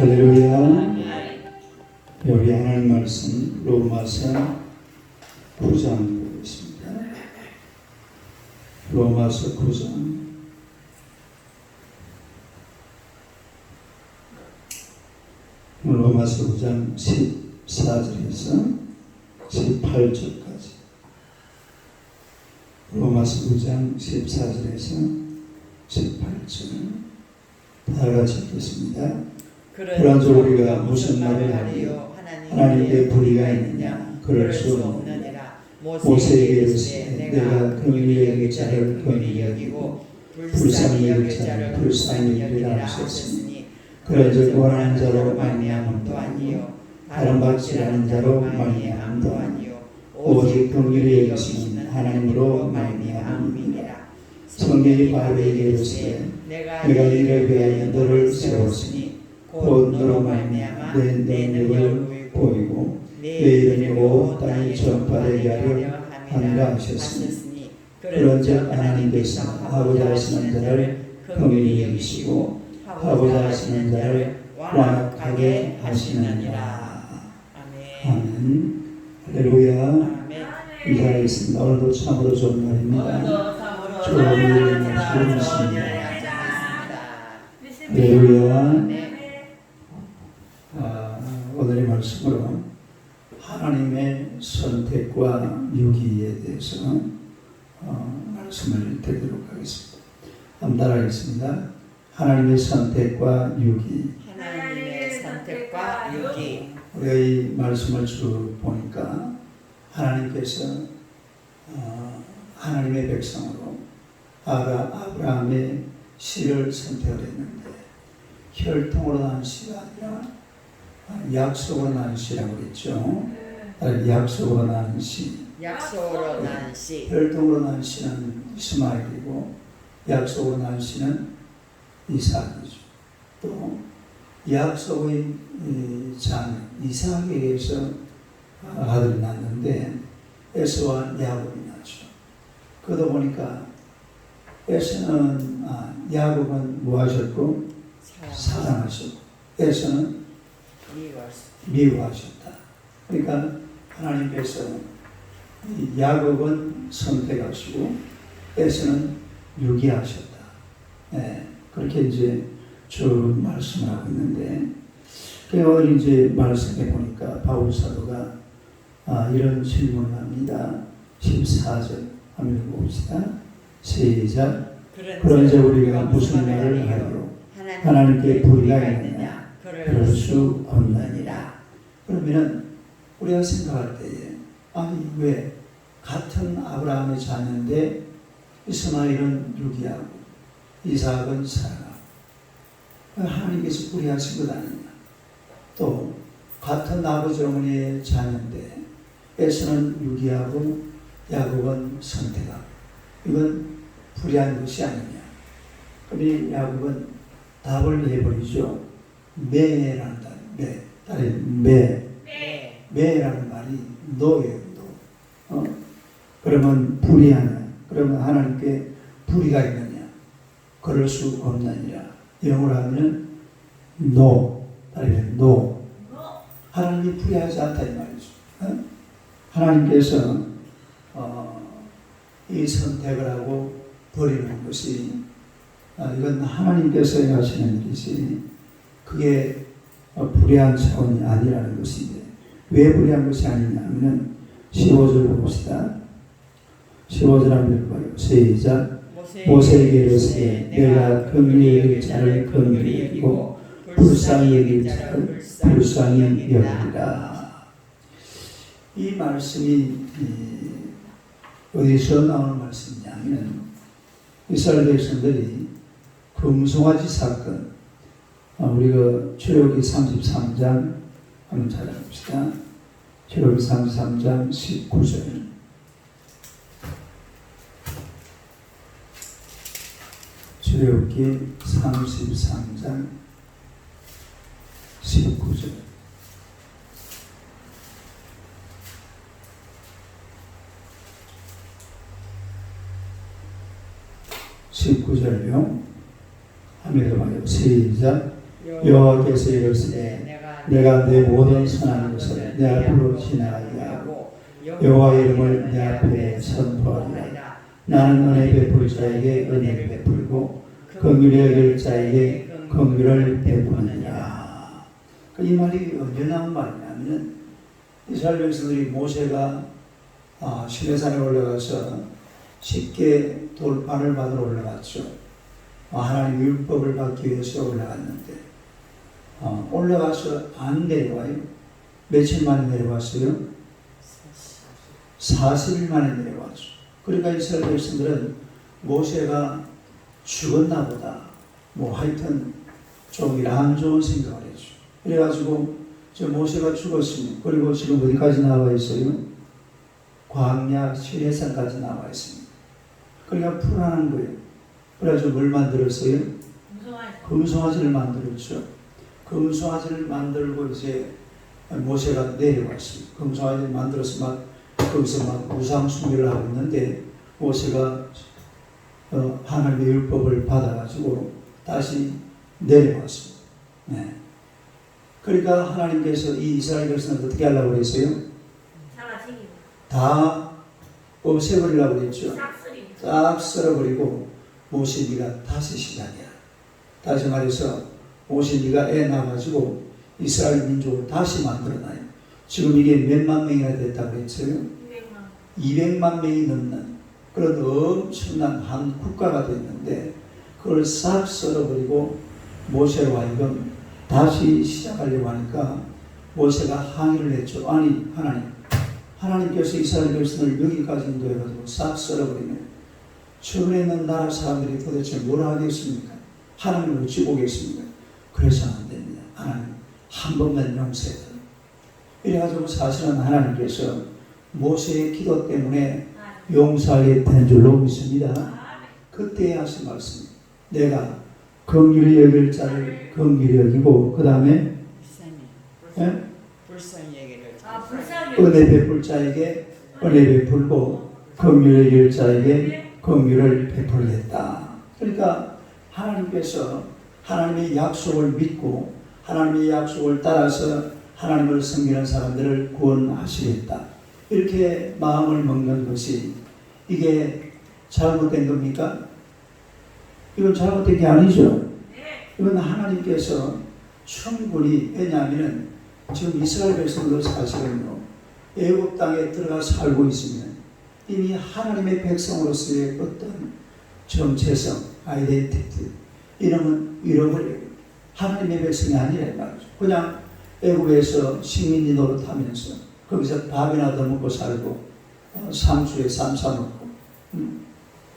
할렐루야. 여기 하나님 말씀 로마서 9장 보겠습니다. 로마서 9장 로마서 9장 14절에서 18절까지 로마서 9장 14절에서 18절 다 같이 읽겠습니다. 그런즉 우리가 무슨 말을 하리요 하나님께 불의가 있느냐 그럴 수 없느니라. 모세에게 이르시되 내가 긍휼히 여길 자를 긍휼히 여기고 불쌍히 여길 자를 불쌍히 여기라 하셨으니 그런즉 원하는 자로 말미암음도 아니요 다른 박지라는 자로 말미암음도 아니요 오직 긍휼히 여기시는 하나님으로 말미암음이니라. 성경이 바로에게 이르시되 내가 이를 위하여 너를 세웠으니 곧 너로 말미암아 내 능력을 보이고 내 이름이 온 땅에 전파되게 하려 하느라 하셨으니 그런즉 하나님께서 하고자 하시는 자를 긍휼히 여기시고 하고자 하시는 자를 완악하게 하시느니라. 아멘. 할렐루야. 인사하겠습니다. 오늘도 참으로 좋은 날입니다. 좋은 일을 주셨습니다. 할렐루야. 오늘의 말씀으로 하나님의 선택과 유기에 대해서 말씀을 드리도록 하겠습니다. 한번 따라하겠습니다. 하나님의 선택과 유기. 하나님의 선택과 유기. 우리가 이 말씀을 쭉 보니까 하나님께서 하나님의 백성으로 아브라함의 씨를 선택을 했는데 혈통으로 난 씨가 아니라 약속으로 난 씨라고 그랬죠. 약속으로 난 씨. 약속으로 난 씨. 혈통으로 난 씨는 이스마엘이고 약속으로 난 씨는 이삭이죠. 또 약속의 자녀 이삭에 의해서 아들이 낳는데 에서와 야곱이 낳죠. 그러다 보니까 에서는 야곱은 뭐 하셨고 사랑하셨고 에서는 미워하셨다. 그러니까 하나님께서 야곱은 선택하시고 에서는 유기하셨다. 네, 그렇게 이제 쭉 말씀을 하고 있는데 오늘 이제 말씀해 보니까 바울 사도가 이런 질문을 합니다. 14절 한번 봅시다. 시작. 그런즉 우리가 무슨 말을 하리요 하나님께 불의가 있느냐 그럴 수 없느니라. 그러면은 우리가 생각할 때에 아니 왜 같은 아브라함의 자녀인데 이스마엘은 유기하고 이삭은 사랑하고 하나님께서 불의하신 것 아니냐. 또 같은 아버지 어머니의 자녀인데 에서는 유기하고 야곱은 선택하고 이건 불의한 것이 아니냐. 그러니 야곱은 답을 해버리죠. 매라는 단어, 매라는 말이 노예요. 그러면 불의하냐? 그러면 하나님께 불의가 있느냐? 그럴 수 없느니라. 영어로 하면 no, no. 하나님이 불의하지 않다 이 말이죠. 하나님께서 이 선택을 하고 버리는 것이 이건 하나님께서 하시는 일이지 그게 불의한 차원이 아니라는 것인데 왜 불의한 것이 아니냐 하면 15절 봅시다. 15절 한번 읽어요. 시작. 모세에게 이르시되 내가 긍휼히 여길 자를 긍휼히 여기고 불쌍히 여길 자를 불쌍히 여기라. 이 말씀이 어디서 나오는 말씀이냐면 이스라엘 백성들이 금송아지 사건 우리가 출애굽기 33장 한번 찾아봅시다. 출애굽기 33장 19절 출애굽기 33장 19절 (19절요) 하면서 말해요. 시작. 여호와께서 이르시되 내가 내 모든 선한 것을 내 앞으로 지나가게 하고 여호와의 이름을 내 앞에 선포하리라. 나는 은혜 베풀 자에게 은혜를 베풀고 긍휼히 여길 자에게 긍휼을 베푸느니라. 이 말이 언제 나온 말이냐면 이스라엘 백성들이 모세가 시내산에 올라가서 쉽게 돌판을 받으러 올라갔죠. 하나님 율법을 받기 위해서 올라갔는데 올라가서 안 내려와요. 며칠 만에 내려왔어요? 40일 만에 내려왔죠. 그러니까 이스라엘 백성들은 모세가 죽었나 보다. 하여튼 좀 안 좋은 생각을 했죠. 그래가지고 저 모세가 죽었으니 그리고 지금 어디까지 나와 있어요? 광야 시내산까지 나와 있습니다. 그러니까 불안한 거예요. 그래가지고 뭘 만들었어요? 금송아지를 만들었죠. 금송아지를 만들고 이제 모세가 내려왔어요. 금송아지를 만들어서 막 거기서 막 우상 숭배를 하고 있는데 모세가 하나님의 율법을 받아가지고 다시 내려왔습니다. 네. 그러니까 하나님께서 이 이스라엘 백성을 어떻게 하려고 그랬어요? 다 없애버리려고 그랬죠. 싹 썰어버리고 모세 네가 다시 시작이야. 다시 말해서 모세 네가 애 낳아가지고 이스라엘 민족을 다시 만들어놔요. 지금 이게 몇만 명이나 됐다고 했어요? 200만 명이 넘는 그런 엄청난 한 국가가 됐는데 그걸 싹 썰어버리고 모세로 하여금 다시 시작하려고 하니까 모세가 항의를 했죠. 아니 하나님께서 이스라엘 백성을 여기까지 인도해가지고 싹 썰어버리면 주변에 있는 나라 사람들이 도대체 뭘 하겠습니까? 하나님을 어찌 보겠습니까? 그래서는 안 됩니다. 하나님 한 번만 용서해달라고. 이래가지고 사실은 하나님께서 모세의 기도 때문에 용서하게 된 줄로 믿습니다. 그때 하신 말씀, 내가 긍휼히 여길 자를 긍휼히 여기고 그 다음에 은혜 베풀 자에게 은혜 베풀고 긍휼히 여길 자에게 긍휼을 베풀겠다. 그러니까 하나님께서 하나님의 약속을 믿고 하나님의 약속을 따라서 하나님을 섬기는 사람들을 구원하시겠다. 이렇게 마음을 먹는 것이 이게 잘못된 겁니까? 이건 잘못된 게 아니죠. 이건 하나님께서 충분히, 왜냐하면 지금 이스라엘 백성들 사실은요, 애굽 땅에 들어가 살고 있으면 이미 하나님의 백성으로서의 어떤 정체성, 아이덴티티 이름은 잃어버려요. 하나님의 백성이 아니란 말이죠. 그냥 애굽에서 식민지 노릇하면서 거기서 밥이나 더 먹고 살고 상추에 쌈 싸먹고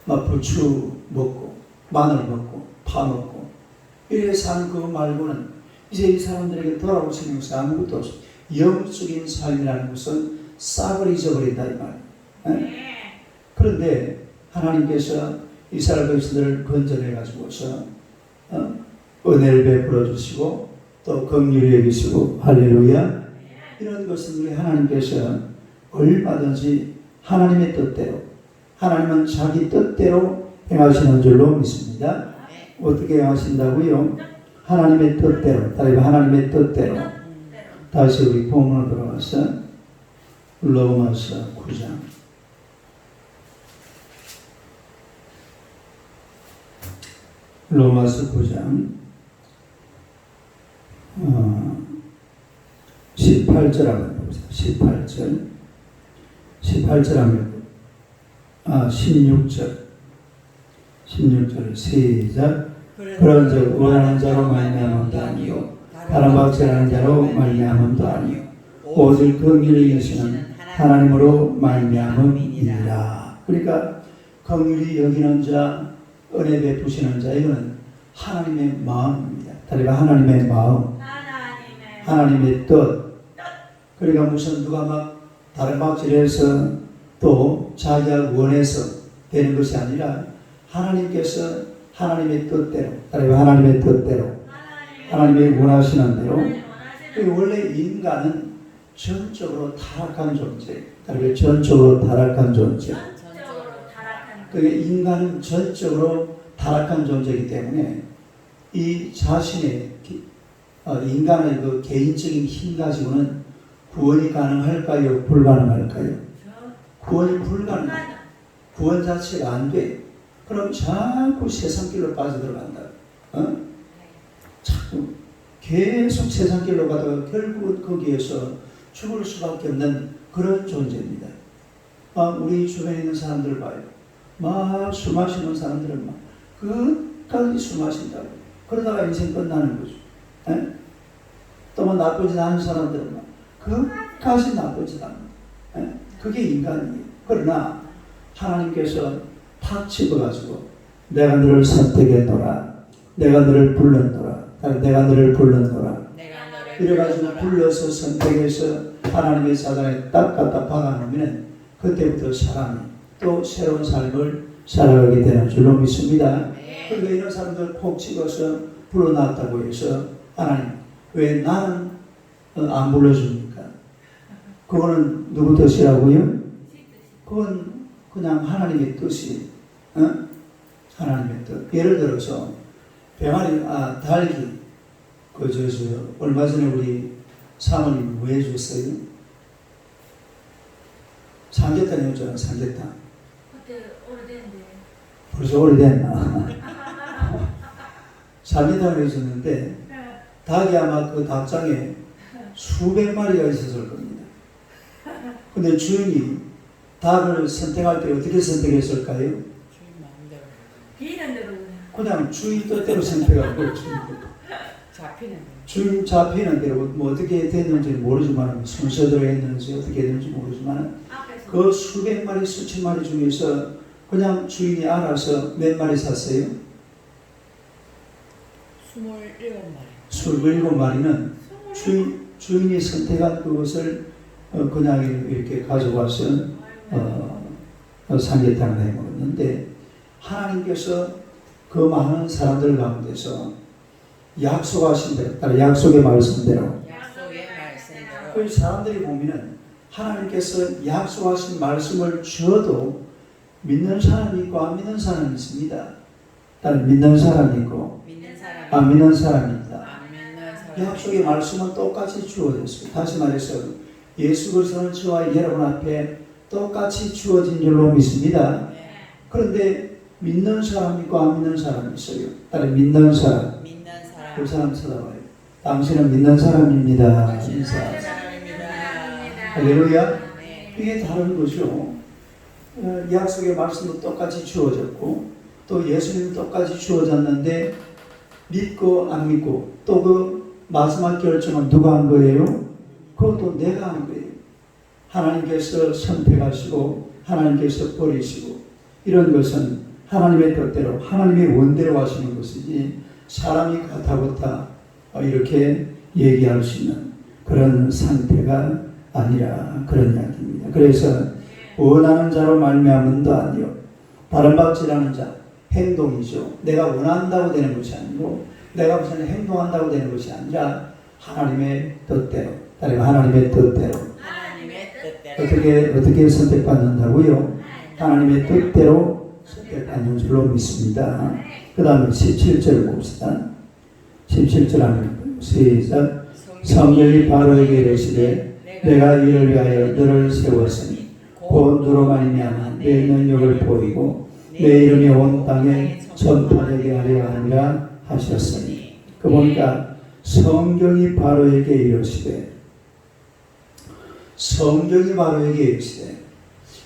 막 부추 먹고 마늘 먹고 파 먹고 이래 사는 거 말고는 이제 이 사람들에게 돌아올 수 있는 것은 아무것도 없어. 영적인 삶이라는 것은 싹을 잊어버린다 이 말이에요. 그런데 하나님께서 이스라엘 백성들을 건져내 가지고서 은혜를 베풀어 주시고 또 긍휼히 여기시고 할렐루야. 이런 것은 우리 하나님께서 얼마든지 하나님의 뜻대로, 하나님은 자기 뜻대로 행하시는 줄로 믿습니다. 어떻게 행하신다고요? 하나님의 뜻대로, 하나님의 뜻대로. 다시 우리 본문으로 돌아가서 로마서 9장 로마서 9장 18절 한번 봅시다. 18절 하면 16절 시작. 그런즉 원하는 자로 말미암음도 아니요 다른 박제하는 자로 말미암음도 아니요 오직 긍휼히 여기시는 하나님으로 말미암음이니라. 그러니까 긍휼히 여기는 자, 은혜 베푸시는 자, 이거는 하나님의 마음입니다. 다리가 하나님의 마음, 하나님의 뜻. 그러니까 무슨 누가 막 다른 박질해서 또 자기가 원해서 되는 것이 아니라 하나님께서 하나님의 뜻대로, 다리가 하나님의 뜻대로, 하나님의 원하시는 대로. 원래 인간은 전적으로 타락한 존재, 다리가 전적으로 타락한 존재. 그게 인간은 전적으로 타락한 존재이기 때문에 이 자신의 인간의 그 개인적인 힘 가지고는 구원이 가능할까요? 불가능할까요? 구원이 불가능. 구원 자체가 안 돼. 그럼 자꾸 세상길로 빠져들어간다. 자꾸 계속 세상길로 가다가 결국은 거기에서 죽을 수밖에 없는 그런 존재입니다. 우리 주변에 있는 사람들 봐요. 막 술 마시는 사람들은 막 끝까지 술 마신다고. 그러다가 인생 끝나는 거죠. 또 뭐 나쁘지 않은 사람들은 막 끝까지 나쁘지 않는. 그게 인간이에요. 그러나 하나님께서 탁 집어가지고 내가 너를 선택했노라. 내가 너를 불렀노라. 내가 너를 불렀노라. 이래가지고 불러서 선택해서 하나님의 사단에 딱 갖다 박아놓으면 그때부터 사람이 또 새로운 삶을 살아가게 되는 줄로 믿습니다. 그러니까 이런 사람들 콕 집어서 불러놨다고 해서 하나님 왜 나는 안 불러줍니까? 그거는 누구 뜻이라고요? 그건 그냥 하나님의 뜻이 하나님의 뜻. 예를 들어서 병아리 닭이 얼마 전에 우리 사모님 뭐 해줬어요? 삼계탕 해줬잖아. 삼계탕. 그때 오래됐는데. 벌써 오래됐나? 삼계탕을 해줬는데 닭이 아마 그 닭장에 수백 마리가 있었을 겁니다. 근데 주인이 닭을 선택할 때 어떻게 선택했을까요? 비는 대로 그냥 주인 뜻대로 선택하고 주인 잡히는 대로 뭐 어떻게 됐는지 모르지만 순서대로 했는지 어떻게 했는지 모르지만 그 수백 마리 수천 마리 중에서 그냥 주인이 알아서 몇 마리 샀어요? 27마리는 주인이 선택한 그것을 그냥 이렇게 가져와서 삼계탕을 해 먹었는데 하나님께서 그 많은 사람들 가운데서 약속하신 대로, 따라 약속의 말씀대로 그 사람들이 보면은 하나님께서 약속하신 말씀을 주어도 믿는 사람이 있고 안 믿는 사람이 있습니다. 따라 믿는 사람이 있고 안 믿는 사람이 있다. 약속의 말씀은 똑같이 주어졌어요. 다시 말해서 예수 그리스도는 저와 여러분 앞에 똑같이 주어진 줄로 믿습니다. 그런데 믿는 사람이 있고 안 믿는 사람이 있어요. 따라 믿는 사람. 그 사람 쳐다봐요. 당신은 믿는 사람입니다. 인사. 할렐루야. 이게 다른 거죠. 약속의 말씀도 똑같이 주어졌고 또 예수님도 똑같이 주어졌는데 믿고 안 믿고 또 그 마지막 결정은 누가 한 거예요? 그것도 내가 한 거예요. 하나님께서 선택하시고 하나님께서 버리시고 이런 것은 하나님의 뜻대로 하나님의 원대로 하시는 것이지 사람이 가타부타 이렇게 얘기할 수 있는 그런 상태가 아니라 그런 이야기입니다. 그래서 원하는 자로 말미암은도 아니요 바람박질하는 자 행동이죠. 내가 원한다고 되는 것이 아니고 내가 무슨 행동한다고 되는 것이 아니라 하나님의 뜻대로 하나님의 뜻대로 어떻게 선택받는다고요? 하나님의 뜻대로 선택받는 줄로 믿습니다. 그 다음에 17절 봅시다. 17절 하면 시작. 성령이 바로에게 이르시되 내가 이를 위하여 너를 세웠으니 곧 너로 말미암아 내 능력을 보이고 내 이름이 온 땅에 전파되게 하려 함이라 하셨으니. 그 보니까 성경이 바로에게 이르시되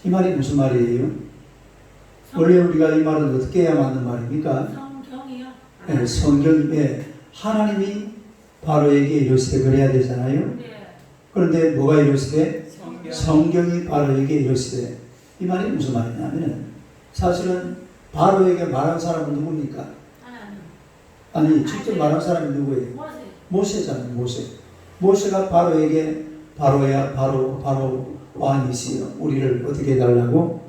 이 말이 무슨 말이에요? 원래 우리가 이 말은 어떻게 해야 맞는 말입니까? 성경이요? 네, 성경에 하나님이 바로에게 이르시되 그래야 되잖아요. 네. 그런데 뭐가 이르시되? 성경이 바로에게 이르시되. 이 말이 무슨 말이냐면 사실은 바로에게 말한 사람은 누굽니까? 아니 직접 말한 사람이 누구예요? 모세잖아요. 모세가 바로에게 바로 왕이시여 우리를 어떻게 해달라고?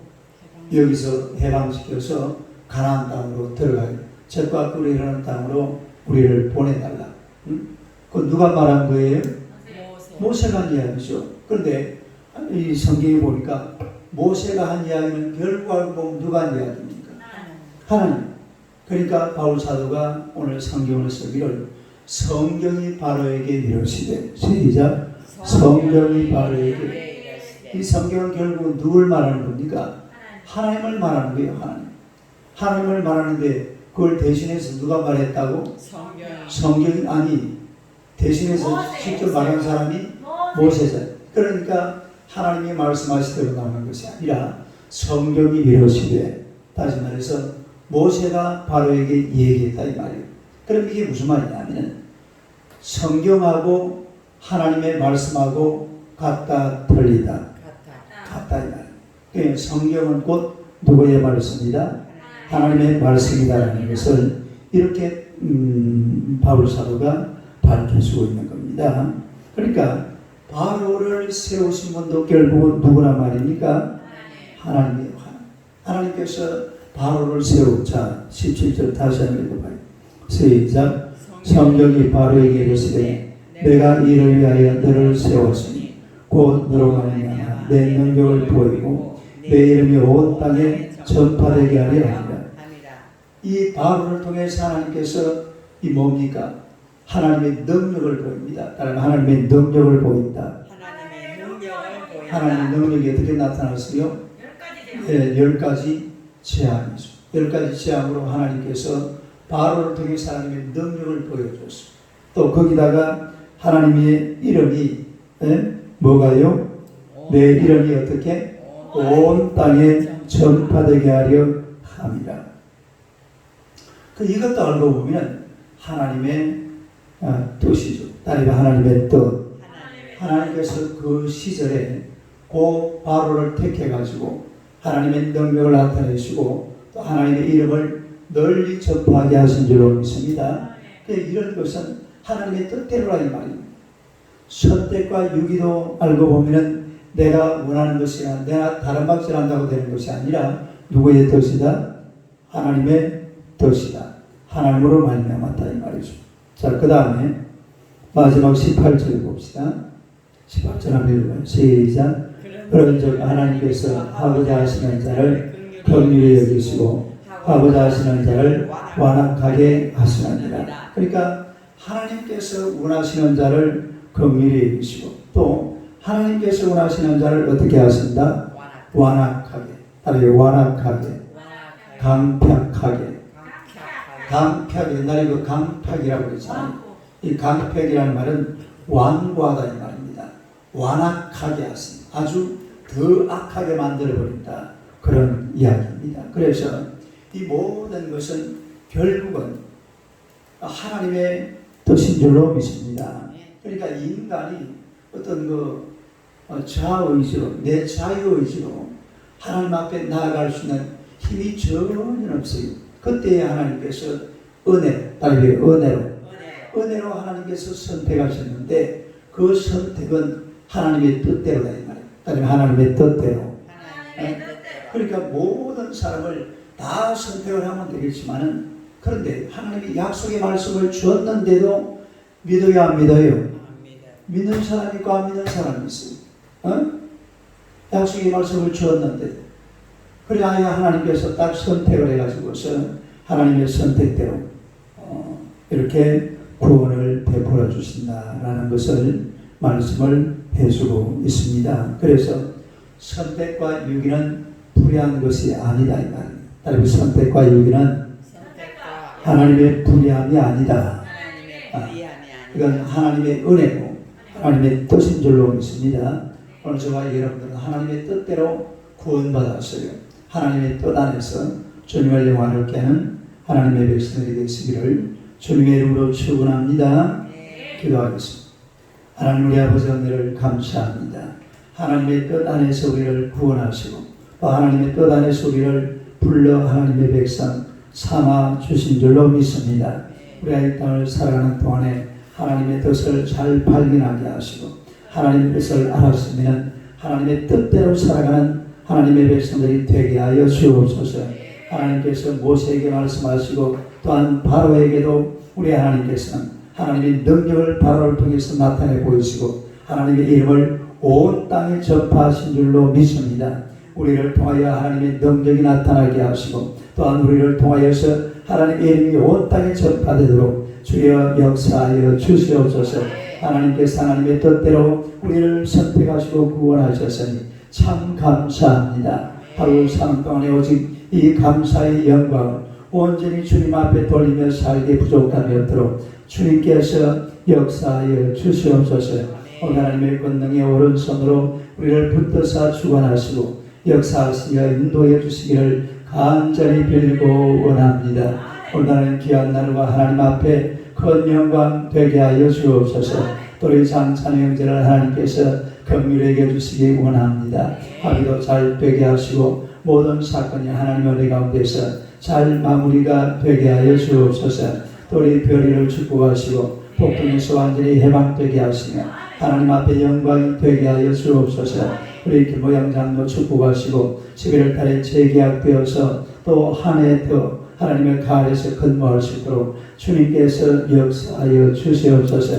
여기서 해방시켜서 가나안 땅으로 들어가요. 젖과 꿀이 흐르는 땅으로 우리를 보내달라. 그건 누가 말한 거예요? 모세가 한 이야기죠. 그런데 이 성경에 보니까 모세가 한 이야기는 결국 알고 보면 누가 한 이야기입니까? 하나님. 그러니까 바울 사도가 오늘 성경을 쓰기를 성경이 바로에게 이르시되 시작 성경이 바로에게 이 성경은 결국 누굴 말하는 겁니까? 하나님을 말하는 거예요. 하나님을 말하는데 그걸 대신해서 누가 말했다고? 성경이 아니 대신해서 직접 말한 사람이 모세잖아요. 그러니까 하나님이 말씀하시대로 나오는 것이 아니라 성경이 이르시되 다시 말해서 모세가 바로에게 얘기했다 이 말이에요. 그럼 이게 무슨 말이냐면 성경하고 하나님의 말씀하고 같다 틀리다 같다 이 말이에요. 성경은 곧 누구의 말씀이다? 하나님의 말씀이다라는 것을 이렇게 바울 사도가 밝혀주고 있는 겁니다. 그러니까 바로를 세우신 분도 결국은 누구나 말입니까? 하나님이에요. 하나님께서 바로를 세우자 17절 다시 한번 읽어봐요. 시작 성경이 바로에게 이르시되 내가 이를 위하여 너를 세웠으니 곧 너로 말미암아 내 능력을 보이고 내 이름이 온 땅에 전파되게 하려 합니다. 이 바로를 통해서 하나님께서 이 뭡니까? 하나님의 능력을 보입니다. 따라서 하나님의 능력을 보인다. 하나님의 능력이 어떻게 나타났어요? 10가지 재앙이죠. 10가지 재앙으로 하나님께서 바로를 통해서 하나님의 능력을 보여줬습니다. 또 거기다가 하나님의 이름이 뭐가요? 내 이름이 어떻게? 온 땅에 전파되게 하려 합니다. 이것도 알고 보면 하나님의 뜻이죠. 따르면 하나님의 뜻. 하나님께서 그 시절에 그 바로를 택해가지고 하나님의 능력을 나타내시고 또 하나님의 이름을 널리 전파하게 하신 줄로 믿습니다. 이런 것은 하나님의 뜻대로라 이 말입니다. 선택과 유기도 알고 보면 내가 원하는 것이나 내가 다른 방식을 한다고 되는 것이 아니라 누구의 뜻이다? 하나님의 뜻이다. 하나님으로 말미암았다 이 말이죠. 자, 그 다음에 마지막 18절 봅시다. 18절 한번 읽어봐요. 시작. 그런즉 하나님께서 하고자 하시는 자를 긍휼히 여기시고 하고자 하시는 자를 완악하게 하시느니라. 그러니까 하나님께서 원하시는 자를 긍휼히 여기시고 또 하나님께서 원하시는 자를 어떻게 하신다? 완악하게. 따라요. 완악하게. 강팍하게. 강팍, 옛날에 그 강팍이라고 그랬잖아요. 이 강팍이라는 말은 완고하다 이 말입니다. 완악하게 하십니다. 아주 더 악하게 만들어버린다. 그런 이야기입니다. 그래서 이 모든 것은 결국은 하나님의 뜻인 줄로 믿습니다. 그러니까 인간이 어떤 그 자의지로, 내 자유의지로 하나님 앞에 나아갈 수 있는 힘이 전혀 없어요. 그때 하나님께서 은혜로 하나님께서 선택하셨는데 그 선택은 하나님의 뜻대로다 이 말이에요. 따르면 하나님의 뜻대로. 그러니까 모든 사람을 다 선택을 하면 되겠지만은 그런데 하나님이 약속의 말씀을 주었는데도 믿어요 안 믿어요? 믿는 사람이 있고 안 믿는 사람이 있어요. 약속의 말씀을 주었는데 그래야 하나님께서 딱 선택을 해가지고서 하나님의 선택대로 이렇게 구원을 베풀어 주신다라는 것을 말씀을 해주고 있습니다. 그래서 선택과 유기는 불의한 것이 아니다 이 말입니다. 따라서 선택과 유기는 하나님의 불의함이 아니다. 이건 하나님의 은혜고 하나님의 뜻인 줄로 믿습니다. 오늘 저와 여러분들은 하나님의 뜻대로 구원받았어요. 하나님의 뜻 안에서 주님을 영화롭게 하는 하나님의 백성들이 되시기를 주님의 이름으로 축원합니다. 기도하겠습니다. 하나님 우리 아버지 은혜를 감사합니다. 하나님의 뜻 안에서 우리를 구원하시고 또 하나님의 뜻 안에서 우리를 불러 하나님의 백성 삼아 주신 줄로 믿습니다. 우리가 이 땅을 살아가는 동안에 하나님의 뜻을 잘 발견하게 하시고 하나님의 뜻을 알았으면 하나님의 뜻대로 살아가는 하나님의 백성들이 되게 하여 주옵소서. 하나님께서 모세에게 말씀하시고 또한 바로에게도 우리 하나님께서는 하나님의 능력을 바로를 통해서 나타내 보이시고 하나님의 이름을 온 땅에 전파하신 줄로 믿습니다. 우리를 통하여 하나님의 능력이 나타나게 하시고 또한 우리를 통하여서 하나님의 이름이 온 땅에 전파되도록 주여 역사하여 주시옵소서. 하나님께서 하나님의 뜻대로 우리를 선택하시고 구원하셨으니 참 감사합니다. 하루 삶 동안에 오직 이 감사의 영광을 온전히 주님 앞에 돌리며 살기 부족함이 없도록 주님께서 역사하여 주시옵소서. 오늘 하나님의 권능의 오른손으로 우리를 붙드사 주관하시고 역사하시며 인도해 주시기를 간절히 빌고 원합니다. 오늘은 귀한 날과 하나님 앞에 큰 영광 되게 하여 주옵소서. 또 우리 장찬의 형제를 하나님께서 긍휼히 여겨주시기 원합니다. 합의도 잘 되게 하시고 모든 사건이 하나님의 은혜 가운데서 잘 마무리가 되게 하여 주옵소서. 또 우리 별이를 축복하시고 복통에서 완전히 해방되게 하시며 하나님 앞에 영광이 되게 하여 주옵소서. 우리 김모양 장로 축복하시고 11월 달에 재계약되어서 또 한 해 더 하나님의 가을에서 근무할 수 있도록 주님께서 역사하여 주시옵소서.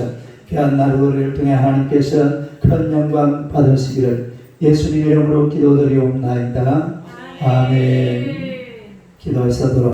귀한 나루를 통해 하나님께서 큰 영광 받으시기를 예수님 이름으로 기도드리옵나이다. 아멘. 기도해서 돌아